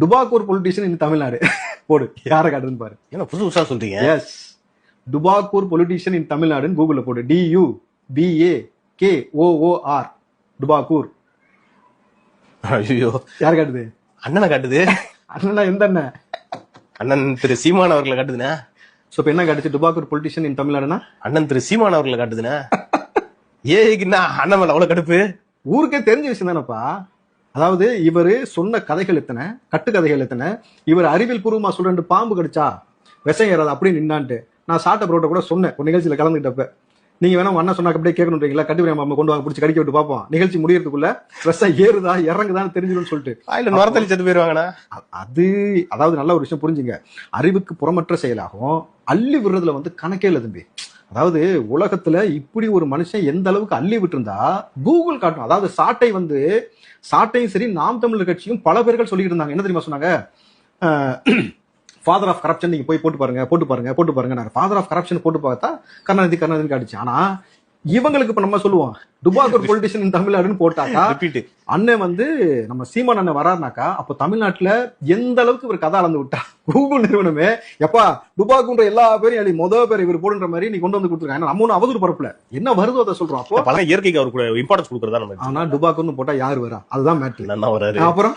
டுபாக்கூர் politician இன் தமிழ்நாடு போடு, யாரை காட்டுதுன்னு பாரு. ஏன்னா புதுசு புதுசா சொல்றீங்க. எஸ், டுபாக்கூர் பொலிட்டிஷியன் இன் தமிழ்நாடுன்னு கூகுள்ல போடு. DUBAKOOR டுபாக்கூர். ஐயோ, யார் காட்டுது? அண்ணனை காட்டுது. அண்ணனா எந்த அண்ணன்? அண்ணன் திரு சீமான் அவர்களை காட்டுதுண்ணா. சோ இப்ப என்ன காட்டுச்சு? டுபாக்கூர் பொலிட்டிஷியன் இன் தமிழ்நாடுனா அண்ணன் திரு சீமான் அவர்களை காட்டுதுண்ணா. ஏன்னா அண்ணன் மேல அவ்வளவு கடுப்பு. ஊருக்கே தெரிஞ்ச விஷயம் தானப்பா. அதாவது இவரு சொன்ன கதைகள் எத்தனை, கட்டுக்கதைகள் எத்தனை, இவர் அறிவியல் பூர்வமா சொல்ற பாம்பு கடிச்சா விஷம் ஏறாது அப்படின்னு நின்னான்ட்டு நான் சாட்ட புரோட்ட கூட சொன்னேன் ஒரு நிகழ்ச்சியில கலந்துக்கிட்டப்ப. நீங்க வேணா அண்ணா சொன்னாக்க அப்படியே கேட்கணுன்றீங்களா? கட்டுரை மாமா கொண்டு வாங்க, பிடிச்சி கடிக்க விட்டு பார்ப்போம், நிகழ்ச்சி முடியறதுக்குள்ள விஷம் ஏறுதா இறங்குதான்னு தெரிஞ்சிடும் சொல்லிட்டு நுரத்தலி செத்து போயிருவாங்கண்ணா. அது அதாவது நல்ல ஒரு விஷயம் புரிஞ்சுங்க. அறிவுக்கு புறமற்ற செயலாகும், அள்ளி விடுறதுல வந்து கணக்கே இல்லை தம்பி. அதாவது உலகத்துல இப்படி ஒரு மனுஷன் எந்த அளவுக்கு அள்ளி விட்டு இருந்தா கூகுள் காட்டும். அதாவது சாட்டையும் சரி நாம் தமிழர் கட்சியும் பல பேர்கள் சொல்லிட்டு இருந்தாங்க. என்ன தெரியுமா சொன்னாங்க? ஃபாதர் ஆஃப் கரப்ஷன் நீங்க போய் போட்டு பாருங்க. ஃபாதர் ஆஃப் கரப்ஷன் போட்டு பார்த்தா கருணாநிதி காட்டுச்சு. ஆனா இவங்களுக்கு இப்ப நம்ம சொல்லுவோம் டுபாக்கூர் பொலிட்டிஷியன் இன் தமிழ்நாடுன்னு போட்டாக்கா அண்ணன் வந்து நம்ம சீமான் அண்ணன் வராருனாக்கா அப்ப தமிழ்நாட்டுல எந்த அளவுக்கு இவர் கதை அளந்து விட்டா கூகுள் நிறுவனமே எப்பா டுபாக்குன்ற எல்லா பேரையும் முதல் பேர் இவர் போடுன்ற மாதிரி நீ கொண்டு வந்து கொடுத்துருக்காங்க. நம்ம ஒன்னும் அவதூறு பரப்புல என்ன வருதோ அதை சொல்றோம். அப்போ பல இயற்கைக்கு அவருக்கு இம்பார்ட்டன்ஸ் கொடுக்கறதா நம்ம. ஆனா டுபாக்குன்னு போட்டா யாரு வரா? அதுதான் மேட்ரு. அப்புறம்